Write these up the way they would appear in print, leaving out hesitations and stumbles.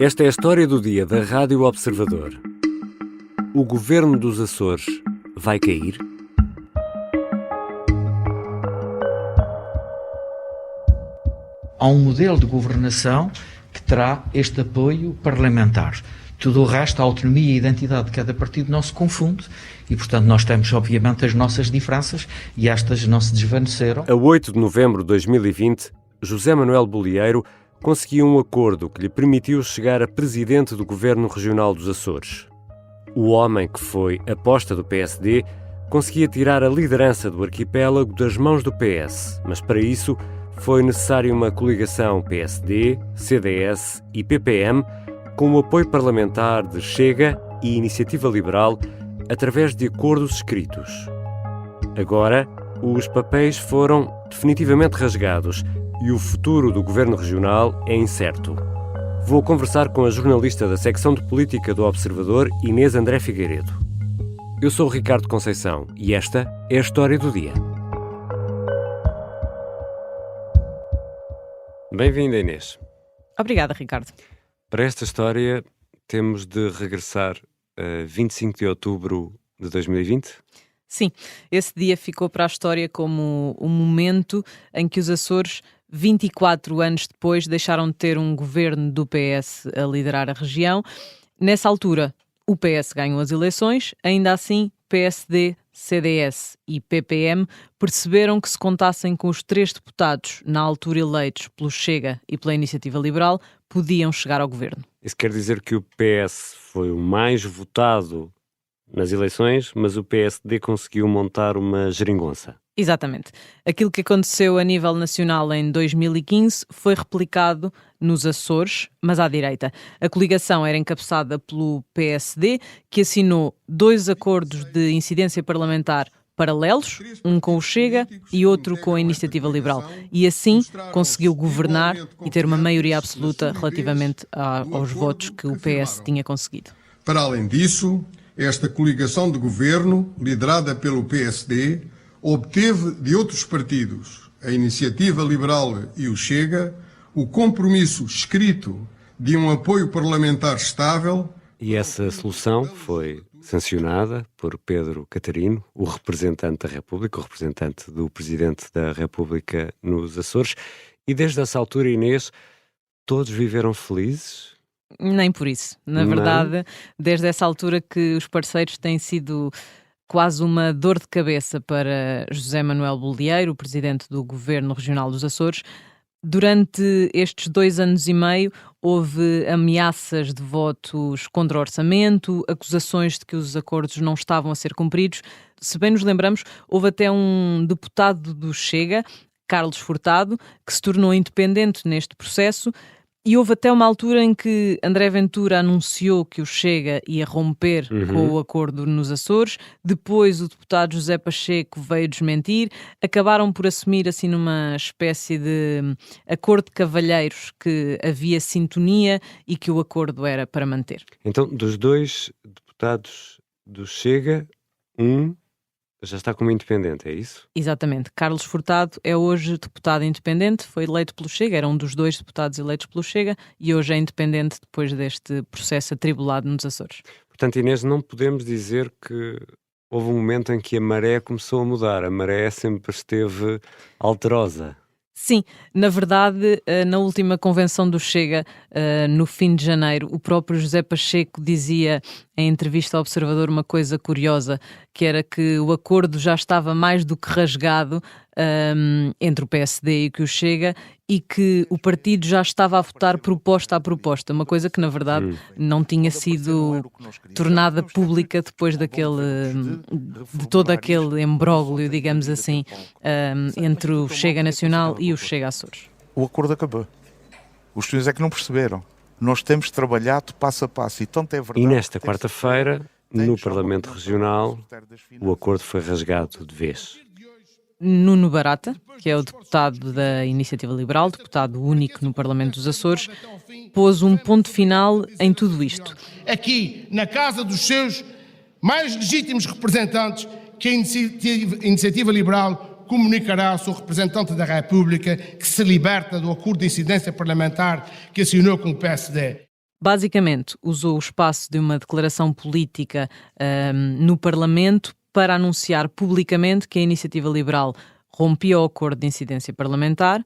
Esta é a história do dia da Rádio Observador. O governo dos Açores vai cair? Há um modelo de governação que terá este apoio parlamentar. Tudo o resto, a autonomia e a identidade de cada partido não se confunde e, portanto, nós temos, obviamente, as nossas diferenças e estas não se desvaneceram. A 8 de novembro de 2020, José Manuel Bolieiro conseguiu um acordo que lhe permitiu chegar a presidente do Governo Regional dos Açores. O homem que foi aposta do PSD conseguia tirar a liderança do arquipélago das mãos do PS, mas para isso foi necessária uma coligação PSD, CDS e PPM com o apoio parlamentar de Chega e Iniciativa Liberal através de acordos escritos. Agora, os papéis foram definitivamente rasgados e o futuro do Governo Regional é incerto. Vou conversar com a jornalista da secção de política do Observador, Inês André Figueiredo. Eu sou o Ricardo Conceição e esta é a história do dia. Bem-vinda, Inês. Obrigada, Ricardo. Para esta história, temos de regressar a 25 de outubro de 2020? Sim, esse dia ficou para a história como o momento em que os Açores, 24 anos depois, deixaram de ter um governo do PS a liderar a região. Nessa altura, o PS ganhou as eleições, ainda assim, PSD, CDS e PPM perceberam que se contassem com os 3 deputados, na altura eleitos pelo Chega e pela Iniciativa Liberal, podiam chegar ao governo. Isso quer dizer que o PS foi o mais votado nas eleições, mas o PSD conseguiu montar uma geringonça. Exatamente. Aquilo que aconteceu a nível nacional em 2015 foi replicado nos Açores, mas à direita. A coligação era encabeçada pelo PSD, que assinou 2 acordos de incidência parlamentar paralelos, um com o Chega e outro com a Iniciativa Liberal. E assim conseguiu governar e ter uma maioria absoluta relativamente aos votos que o PS tinha conseguido. Para além disso, esta coligação de governo, liderada pelo PSD, obteve de outros partidos, a Iniciativa Liberal e o Chega, o compromisso escrito de um apoio parlamentar estável. E essa solução foi sancionada por Pedro Catarino, o representante da República, o representante do Presidente da República nos Açores. E desde essa altura, Inês, todos viveram felizes? Nem por isso. Na verdade, desde essa altura que os parceiros têm sido quase uma dor de cabeça para José Manuel Bolieiro, o Presidente do Governo Regional dos Açores. Durante estes 2 anos e meio, houve ameaças de votos contra o orçamento, acusações de que os acordos não estavam a ser cumpridos. Se bem nos lembramos, houve até um deputado do Chega, Carlos Furtado, que se tornou independente neste processo. E houve até uma altura em que André Ventura anunciou que o Chega ia romper com o acordo nos Açores. Depois o deputado José Pacheco veio desmentir. Acabaram por assumir assim numa espécie de acordo de cavalheiros que havia sintonia e que o acordo era para manter. Então, dos 2 deputados do Chega, já está como independente, é isso? Exatamente. Carlos Furtado é hoje deputado independente, foi eleito pelo Chega, era um dos 2 deputados eleitos pelo Chega e hoje é independente depois deste processo atribulado nos Açores. Portanto, Inês, não podemos dizer que houve um momento em que a maré começou a mudar. A maré sempre esteve alterosa. Sim, na verdade, na última convenção do Chega, no fim de janeiro, o próprio José Pacheco dizia em entrevista ao Observador uma coisa curiosa, que era que o acordo já estava mais do que rasgado entre o PSD e o Chega e que o partido já estava a votar proposta a proposta, uma coisa que na verdade não tinha sido tornada pública depois de todo aquele imbróglio, digamos assim, entre o Chega Nacional e o Chega Açores. O acordo acabou. Os senhores é que não perceberam. Nós temos trabalhado passo a passo. E nesta quarta-feira, no Parlamento Regional, o acordo foi rasgado de vez. Nuno Barata, que é o deputado da Iniciativa Liberal, deputado único no Parlamento dos Açores, pôs um ponto final em tudo isto. Aqui, na casa dos seus mais legítimos representantes, que a Iniciativa Liberal comunicará ao seu representante da República que se liberta do acordo de incidência parlamentar que assinou com o PSD. Basicamente, usou o espaço de uma declaração política no Parlamento para anunciar publicamente que a Iniciativa Liberal rompia o acordo de incidência parlamentar,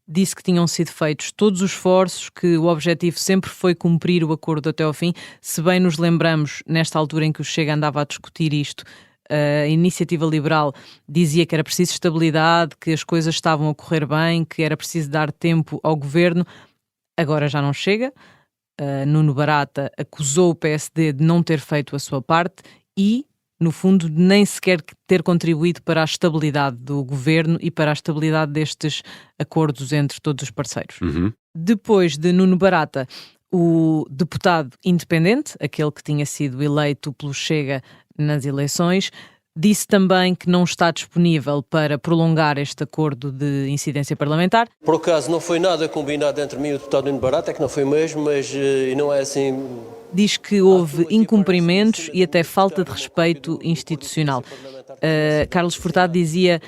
disse que tinham sido feitos todos os esforços, que o objetivo sempre foi cumprir o acordo até ao fim. Se bem nos lembramos, nesta altura em que o Chega andava a discutir isto, a Iniciativa Liberal dizia que era preciso estabilidade, que as coisas estavam a correr bem, que era preciso dar tempo ao governo. Agora já não chega. Nuno Barata acusou o PSD de não ter feito a sua parte e, no fundo, nem sequer ter contribuído para a estabilidade do governo e para a estabilidade destes acordos entre todos os parceiros. Depois de Nuno Barata, o deputado independente, aquele que tinha sido eleito pelo Chega nas eleições, disse também que não está disponível para prolongar este acordo de incidência parlamentar. Por acaso não foi nada combinado entre mim e o deputado Nuno Barata, é que não foi mesmo, mas não é assim. Diz que houve incumprimentos e até falta de respeito institucional. Carlos Furtado dizia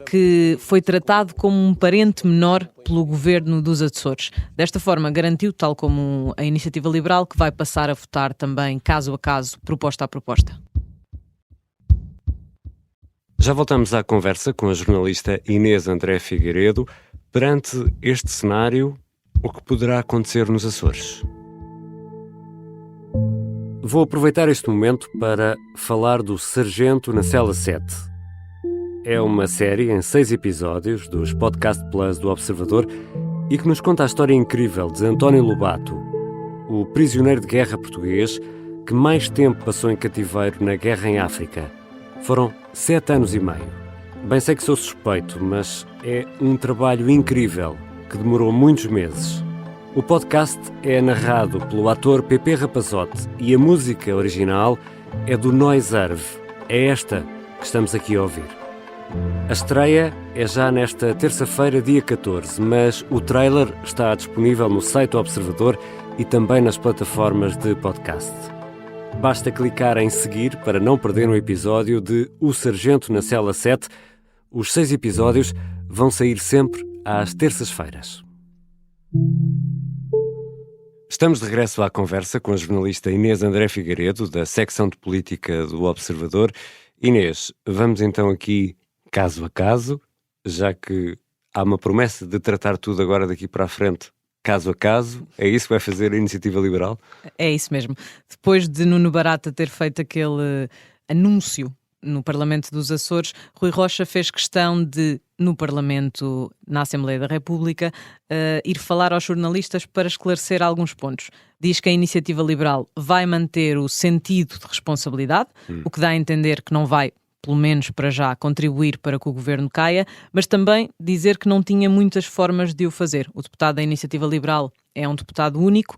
que foi tratado como um parente menor pelo governo dos Açores. Desta forma, garantiu, tal como a Iniciativa Liberal, que vai passar a votar também, caso a caso, proposta a proposta. Já voltamos à conversa com a jornalista Inês André Figueiredo. Perante este cenário, o que poderá acontecer nos Açores? Vou aproveitar este momento para falar do Sargento na Cela 7. É uma série em 6 episódios dos Podcast Plus do Observador e que nos conta a história incrível de António Lobato, o prisioneiro de guerra português que mais tempo passou em cativeiro na guerra em África. Foram 7 anos e meio. Bem sei que sou suspeito, mas é um trabalho incrível que demorou muitos meses. O podcast é narrado pelo ator Pepe Rapazote e a música original é do Noiserve. É esta que estamos aqui a ouvir. A estreia é já nesta terça-feira, dia 14, mas o trailer está disponível no site do Observador e também nas plataformas de podcast. Basta clicar em seguir para não perder um episódio de O Sargento na Cela 7. Os 6 episódios vão sair sempre às terças-feiras. Estamos de regresso à conversa com a jornalista Inês André Figueiredo, da secção de política do Observador. Inês, vamos então aqui caso a caso, já que há uma promessa de tratar tudo agora daqui para a frente, caso a caso. É isso que vai fazer a Iniciativa Liberal? É isso mesmo. Depois de Nuno Barata ter feito aquele anúncio no Parlamento dos Açores, Rui Rocha fez questão de, no Parlamento, na Assembleia da República, ir falar aos jornalistas para esclarecer alguns pontos. Diz que a Iniciativa Liberal vai manter o sentido de responsabilidade, o que dá a entender que não vai, pelo menos para já, contribuir para que o governo caia, mas também dizer que não tinha muitas formas de o fazer. O deputado da Iniciativa Liberal é um deputado único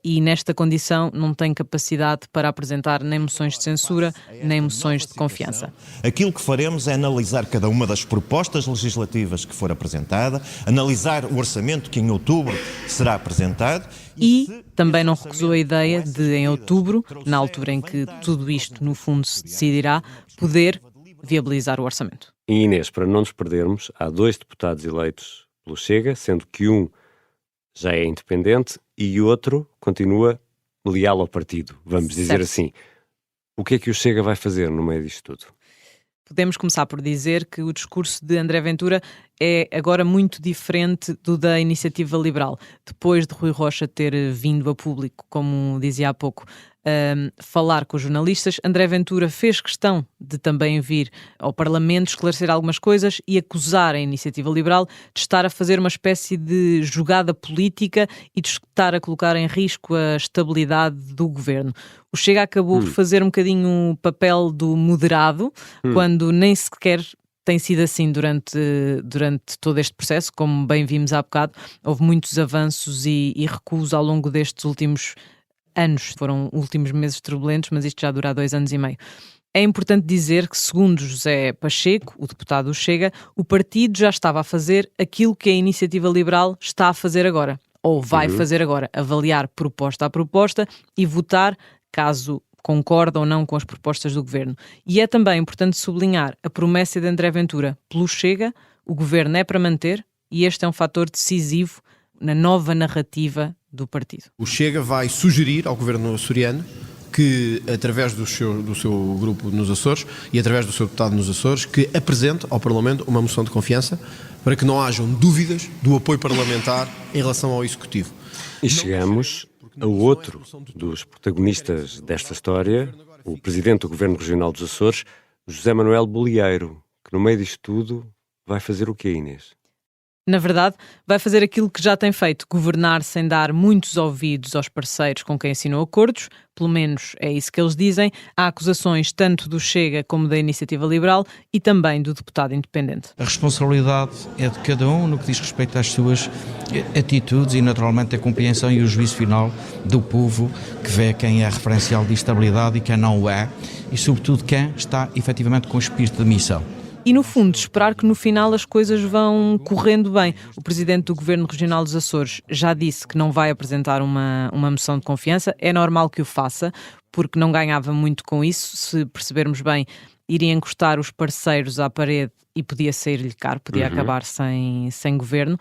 e nesta condição não tem capacidade para apresentar nem moções de censura, nem moções de confiança. Aquilo que faremos é analisar cada uma das propostas legislativas que for apresentada, analisar o orçamento que em outubro será apresentado. E também não recusou a ideia de, em outubro, na altura em que tudo isto no fundo se decidirá, poder viabilizar o orçamento. E Inês, para não nos perdermos, há 2 deputados eleitos pelo Chega, sendo que um já é independente e outro continua leal ao partido, vamos dizer assim. O que é que o Chega vai fazer no meio disto tudo? Podemos começar por dizer que o discurso de André Ventura é agora muito diferente do da Iniciativa Liberal. Depois de Rui Rocha ter vindo a público, como dizia há pouco, falar com os jornalistas, André Ventura fez questão de também vir ao Parlamento esclarecer algumas coisas e acusar a Iniciativa Liberal de estar a fazer uma espécie de jogada política e de estar a colocar em risco a estabilidade do governo. O Chega acabou por fazer um bocadinho o papel do moderado, quando nem sequer tem sido assim durante todo este processo. Como bem vimos há bocado, houve muitos avanços e recuos ao longo destes últimos anos. Foram últimos meses turbulentos, mas isto já dura há 2 anos e meio. É importante dizer que, segundo José Pacheco, o deputado do Chega, o partido já estava a fazer aquilo que a Iniciativa Liberal está a fazer agora, ou vai fazer agora, avaliar proposta a proposta e votar caso concorda ou não com as propostas do governo. E é também importante sublinhar a promessa de André Ventura pelo Chega. O governo é para manter e este é um fator decisivo na nova narrativa do partido. O Chega vai sugerir ao governo açoriano que, através do seu grupo nos Açores e através do seu deputado nos Açores, que apresente ao Parlamento uma moção de confiança para que não hajam dúvidas do apoio parlamentar em relação ao Executivo. E chegamos a outro dos protagonistas desta história, o Presidente do Governo Regional dos Açores, José Manuel Bolieiro, que no meio disto tudo vai fazer o quê, Inês? Na verdade, vai fazer aquilo que já tem feito, governar sem dar muitos ouvidos aos parceiros com quem assinou acordos, pelo menos é isso que eles dizem. Há acusações tanto do Chega como da Iniciativa Liberal e também do deputado independente. A responsabilidade é de cada um no que diz respeito às suas atitudes e, naturalmente, a compreensão e o juízo final do povo que vê quem é referencial de estabilidade e quem não o é e, sobretudo, quem está efetivamente com espírito de missão. E, no fundo, esperar que no final as coisas vão correndo bem. O Presidente do Governo Regional dos Açores já disse que não vai apresentar uma moção de confiança. É normal que o faça, porque não ganhava muito com isso. Se percebermos bem, iria encostar os parceiros à parede e podia sair-lhe caro, podia acabar sem governo.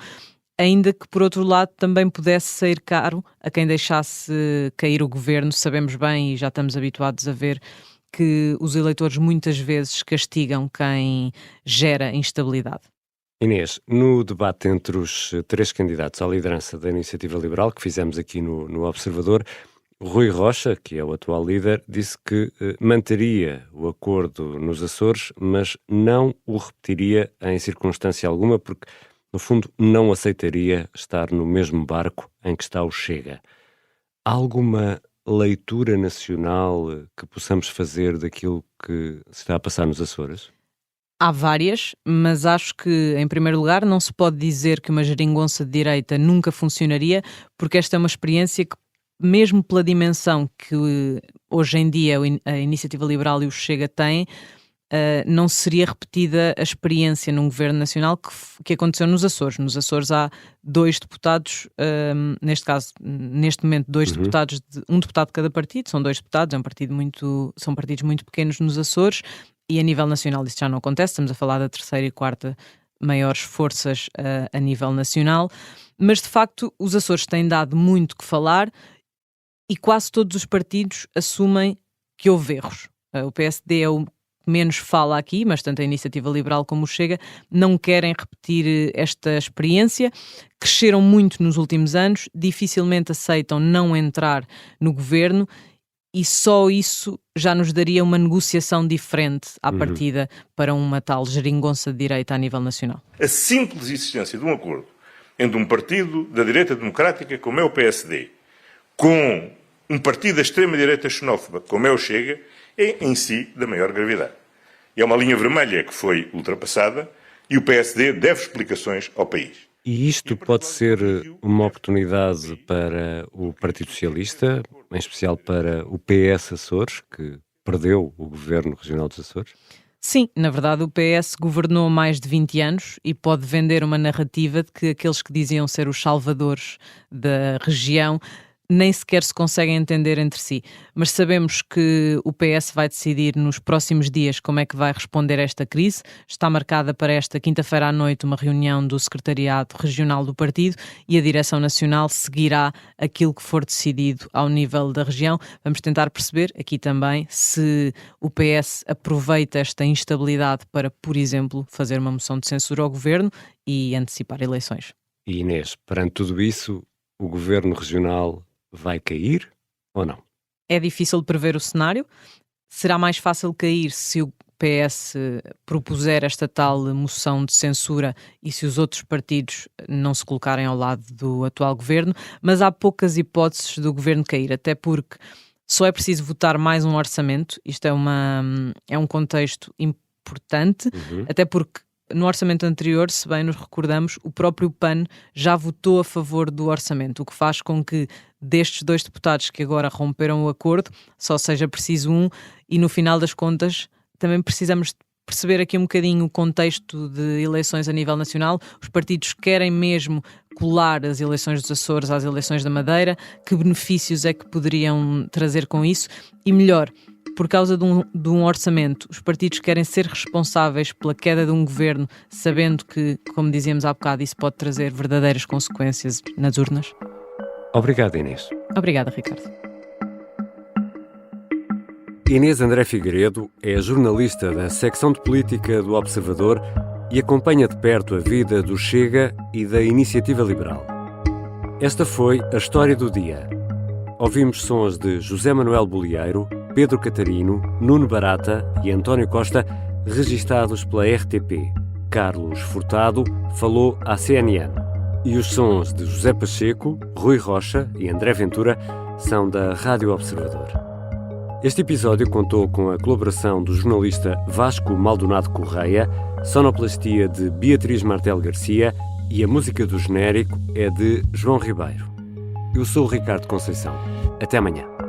Ainda que, por outro lado, também pudesse sair caro a quem deixasse cair o governo. Sabemos bem e já estamos habituados a ver que os eleitores muitas vezes castigam quem gera instabilidade. Inês, no debate entre os 3 candidatos à liderança da Iniciativa Liberal, que fizemos aqui no Observador, Rui Rocha, que é o atual líder, disse que manteria o acordo nos Açores, mas não o repetiria em circunstância alguma, porque, no fundo, não aceitaria estar no mesmo barco em que está o Chega. Há alguma leitura nacional que possamos fazer daquilo que se está a passar nos Açores? Há várias, mas acho que, em primeiro lugar, não se pode dizer que uma geringonça de direita nunca funcionaria, porque esta é uma experiência que, mesmo pela dimensão que hoje em dia a Iniciativa Liberal e o Chega têm, não seria repetida a experiência num governo nacional que aconteceu nos Açores. Nos Açores há 2 deputados, neste momento 2 deputados, um deputado de cada partido, são 2 deputados, são partidos muito pequenos nos Açores, e a nível nacional isso já não acontece, estamos a falar da 3ª e 4ª maiores forças a nível nacional, mas de facto os Açores têm dado muito que falar e quase todos os partidos assumem que houve erros. O PSD é o menos fala aqui, mas tanto a Iniciativa Liberal como o Chega não querem repetir esta experiência. Cresceram muito nos últimos anos, dificilmente aceitam não entrar no governo e só isso já nos daria uma negociação diferente à partida para uma tal geringonça de direita a nível nacional. A simples existência de um acordo entre um partido da direita democrática, como é o PSD, com um partido da extrema-direita xenófoba, como é o Chega, é em si da maior gravidade. É uma linha vermelha que foi ultrapassada e o PSD deve explicações ao país. E isto pode ser uma oportunidade para o Partido Socialista, em especial para o PS Açores, que perdeu o Governo Regional dos Açores? Sim, na verdade o PS governou mais de 20 anos e pode vender uma narrativa de que aqueles que diziam ser os salvadores da região nem sequer se conseguem entender entre si. Mas sabemos que o PS vai decidir nos próximos dias como é que vai responder a esta crise. Está marcada para esta quinta-feira à noite uma reunião do Secretariado Regional do Partido e a Direção Nacional seguirá aquilo que for decidido ao nível da região. Vamos tentar perceber aqui também se o PS aproveita esta instabilidade para, por exemplo, fazer uma moção de censura ao governo e antecipar eleições. E Inês, perante tudo isso, o Governo Regional vai cair ou não? É difícil prever o cenário. Será mais fácil cair se o PS propuser esta tal moção de censura e se os outros partidos não se colocarem ao lado do atual governo, mas há poucas hipóteses do governo cair, até porque só é preciso votar mais um orçamento. Isto é um contexto importante, até porque no orçamento anterior, se bem nos recordamos, o próprio PAN já votou a favor do orçamento, o que faz com que destes 2 deputados que agora romperam o acordo, só seja preciso um, e no final das contas também precisamos perceber aqui um bocadinho o contexto de eleições a nível nacional. Os partidos querem mesmo colar as eleições dos Açores às eleições da Madeira, que benefícios é que poderiam trazer com isso, e melhor, por causa de um orçamento, os partidos querem ser responsáveis pela queda de um governo, sabendo que, como dizíamos há bocado, isso pode trazer verdadeiras consequências nas urnas? Obrigado, Inês. Obrigada, Ricardo. Inês André Figueiredo é jornalista da secção de política do Observador e acompanha de perto a vida do Chega e da Iniciativa Liberal. Esta foi a história do dia. Ouvimos sons de José Manuel Bolieiro, Pedro Catarino, Nuno Barata e António Costa, registados pela RTP. Carlos Furtado falou à CNN. E os sons de José Pacheco, Rui Rocha e André Ventura são da Rádio Observador. Este episódio contou com a colaboração do jornalista Vasco Maldonado Correia, sonoplastia de Beatriz Martel Garcia e a música do genérico é de João Ribeiro. Eu sou o Ricardo Conceição. Até amanhã.